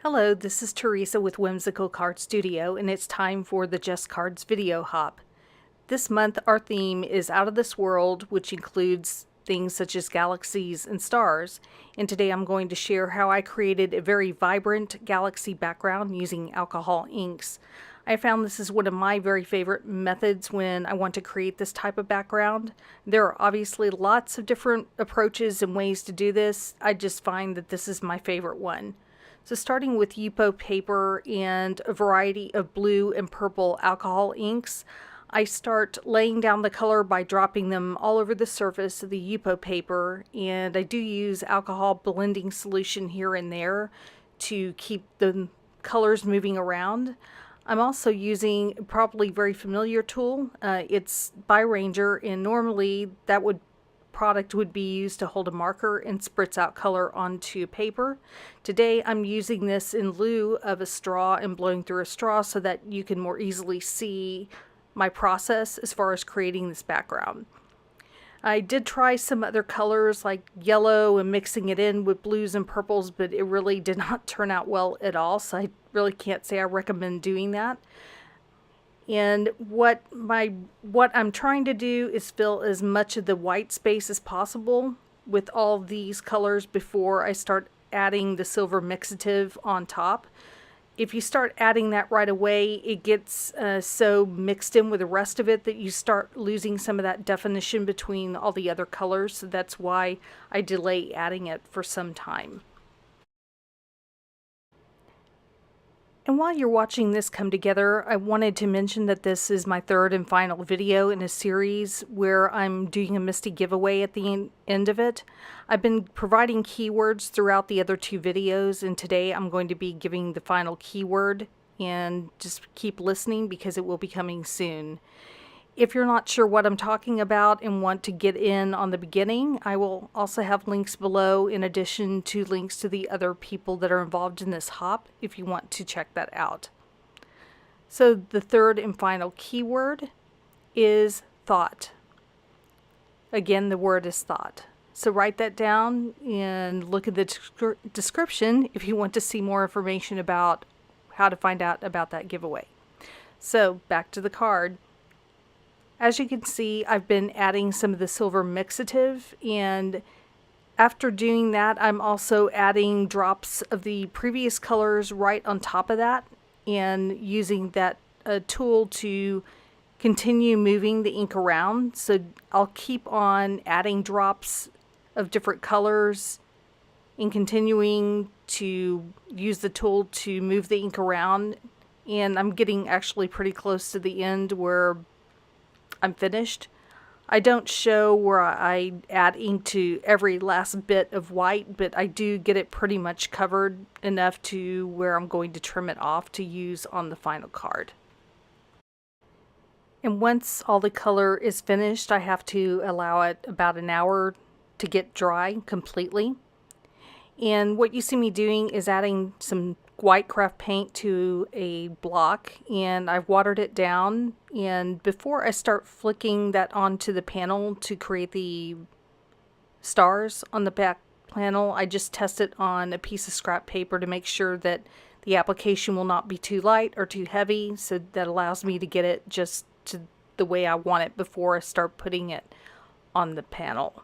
Hello, this is Teresa with Whimsical Card Studio, and it's time for the Just Cards video hop. This month, our theme is Out of This World, which includes things such as galaxies and stars. And today I'm going to share how I created a very vibrant galaxy background using alcohol inks. I found this is one of my very favorite methods when I want to create this type of background. There are obviously lots of different approaches and ways to do this. I just find that this is my favorite one. So starting with Yupo paper and a variety of blue and purple alcohol inks, I start laying down the color by dropping them all over the surface of the Yupo paper, and I do use alcohol blending solution here and there to keep the colors moving around. I'm also using a probably very familiar tool. It's by Ranger, and normally that product would be used to hold a marker and spritz out color onto paper. Today I'm using this in lieu of a straw and blowing through a straw so that you can more easily see my process as far as creating this background. I did try some other colors like yellow and mixing it in with blues and purples, but it really did not turn out well at all, so I really can't say I recommend doing that. And what I'm trying to do is fill as much of the white space as possible with all these colors before I start adding the silver mixative on top. If you start adding that right away, it gets so mixed in with the rest of it that you start losing some of that definition between all the other colors. So that's why I delay adding it for some time. And while you're watching this come together, I wanted to mention that this is my third and final video in a series where I'm doing a Misty giveaway at the end of it. I've been providing keywords throughout the other two videos, and today I'm going to be giving the final keyword, and just keep listening because it will be coming soon. If you're not sure what I'm talking about and want to get in on the beginning, I will also have links below in addition to links to the other people that are involved in this hop if you want to check that out. So the third and final keyword is thought. Again, the word is thought. So write that down and look at the description if you want to see more information about how to find out about that giveaway. So back to the card. As you can see, I've been adding some of the silver mixative, and after doing that, I'm also adding drops of the previous colors right on top of that, and using that tool to continue moving the ink around. So I'll keep on adding drops of different colors and continuing to use the tool to move the ink around. And I'm getting actually pretty close to the end where I'm finished. I don't show where I add ink to every last bit of white, but I do get it pretty much covered enough to where I'm going to trim it off to use on the final card. And once all the color is finished, I have to allow it about an hour to get dry completely. And what you see me doing is adding some white craft paint to a block, and I've watered it down, and before I start flicking that onto the panel to create the stars on the back panel, I just test it on a piece of scrap paper to make sure that the application will not be too light or too heavy, so that allows me to get it just to the way I want it before I start putting it on the panel.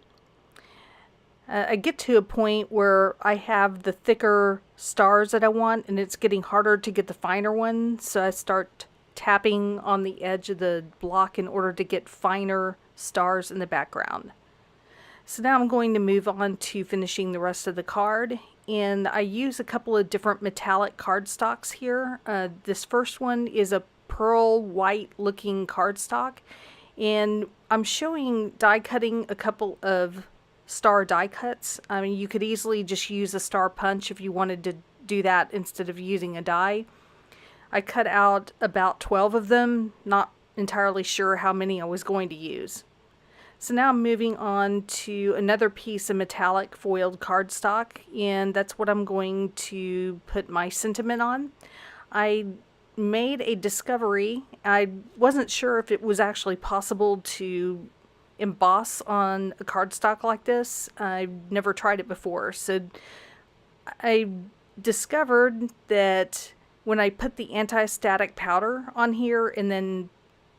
I get to a point where I have the thicker stars that I want, and it's getting harder to get the finer ones, so I start tapping on the edge of the block in order to get finer stars in the background. So now I'm going to move on to finishing the rest of the card, and I use a couple of different metallic cardstocks here. This first one is a pearl white looking cardstock, and I'm showing die cutting a couple of star die cuts. I mean, you could easily just use a star punch if you wanted to do that instead of using a die. I cut out about 12 of them, not entirely sure how many I was going to use. So now I'm moving on to another piece of metallic foiled cardstock, and that's what I'm going to put my sentiment on. I made a discovery. I wasn't sure if it was actually possible to emboss on a cardstock like this. I've never tried it before, so I discovered that when I put the anti-static powder on here and then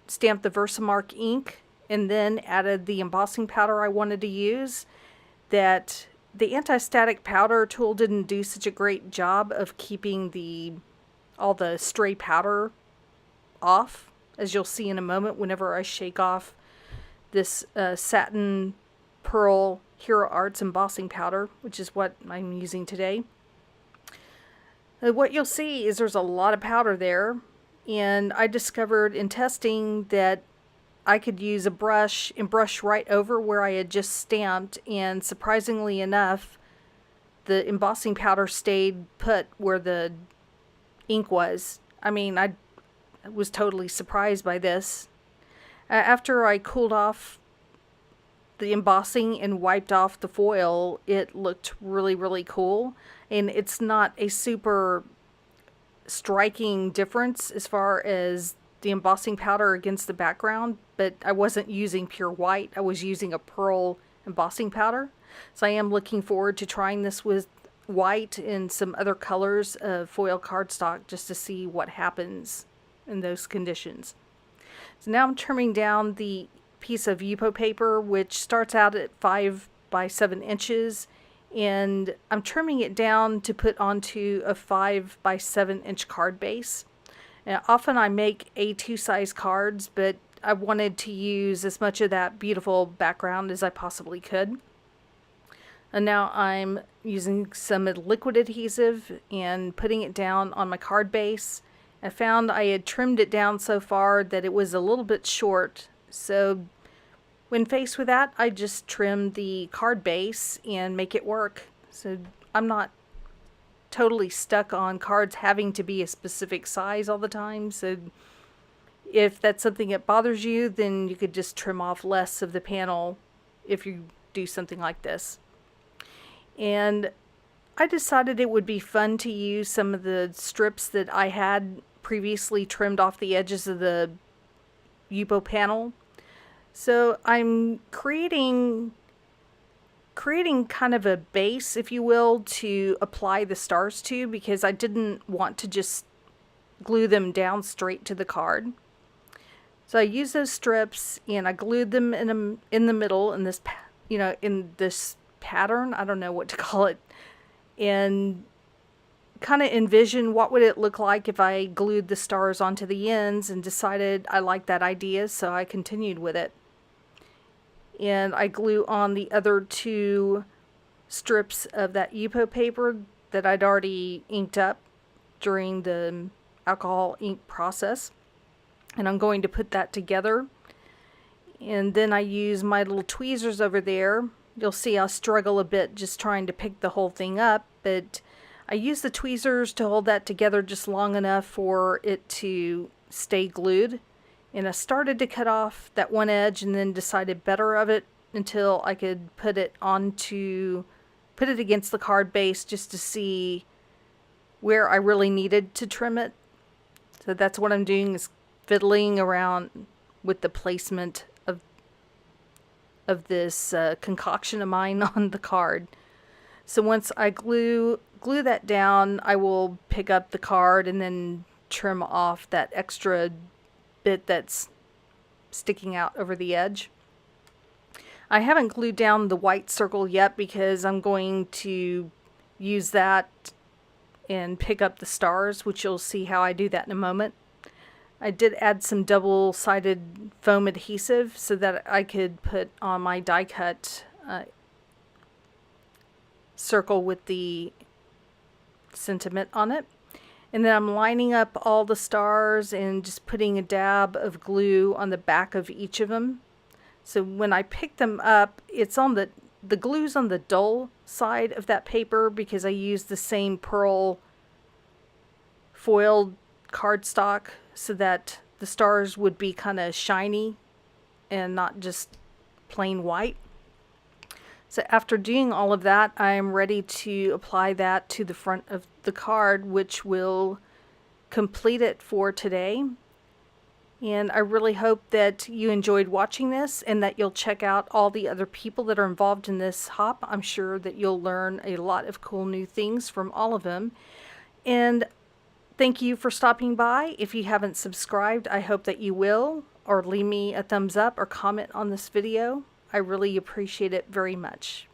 stamped the Versamark ink and then added the embossing powder I wanted to use, that the anti-static powder tool didn't do such a great job of keeping all the stray powder off, as you'll see in a moment whenever I shake off this Satin Pearl Hero Arts embossing powder, which is what I'm using today. What you'll see is there's a lot of powder there, and I discovered in testing that I could use a brush and brush right over where I had just stamped, and surprisingly enough, the embossing powder stayed put where the ink was. I mean, I was totally surprised by this. After I cooled off the embossing and wiped off the foil, it looked really, really cool. And it's not a super striking difference as far as the embossing powder against the background, but I wasn't using pure white. I was using a pearl embossing powder. So I am looking forward to trying this with white and some other colors of foil cardstock just to see what happens in those conditions. So now I'm trimming down the piece of Yupo paper, which starts out at 5 by 7 inches, and I'm trimming it down to put onto a 5 by 7 inch card base. Now, often I make A2 size cards, but I wanted to use as much of that beautiful background as I possibly could. And now I'm using some liquid adhesive and putting it down on my card base. I found I had trimmed it down so far that it was a little bit short, so when faced with that, I just trim the card base and make it work. So I'm not totally stuck on cards having to be a specific size all the time. So if that's something that bothers you, then you could just trim off less of the panel if you do something like this. And I decided it would be fun to use some of the strips that I had previously trimmed off the edges of the Yupo panel. So I'm creating kind of a base, if you will, to apply the stars to, because I didn't want to just glue them down straight to the card. So I used those strips and I glued them in the middle in this, in this pattern. I don't know what to call it, and kind of envision what would it look like if I glued the stars onto the ends, and decided I liked that idea, so I continued with it. And I glue on the other 2 strips of that Yupo paper that I'd already inked up during the alcohol ink process. And I'm going to put that together. And then I use my little tweezers over there. You'll see I struggle a bit just trying to pick the whole thing up, but I use the tweezers to hold that together just long enough for it to stay glued. And I started to cut off that one edge and then decided better of it until I could put it against the card base just to see where I really needed to trim it. So that's what I'm doing, is fiddling around with the placement of this concoction of mine on the card. So once I glue that down, I will pick up the card and then trim off that extra bit that's sticking out over the edge. I haven't glued down the white circle yet because I'm going to use that and pick up the stars, which you'll see how I do that in a moment. I did add some double-sided foam adhesive so that I could put on my die cut circle with the sentiment on it. And then I'm lining up all the stars and just putting a dab of glue on the back of each of them. So when I pick them up, it's on the glue's on the dull side of that paper because I used the same pearl foiled cardstock so that the stars would be kind of shiny and not just plain white. So after doing all of that, I am ready to apply that to the front of the card, which will complete it for today. And I really hope that you enjoyed watching this and that you'll check out all the other people that are involved in this hop. I'm sure that you'll learn a lot of cool new things from all of them. And thank you for stopping by. If you haven't subscribed, I hope that you will, or leave me a thumbs up or comment on this video. I really appreciate it very much.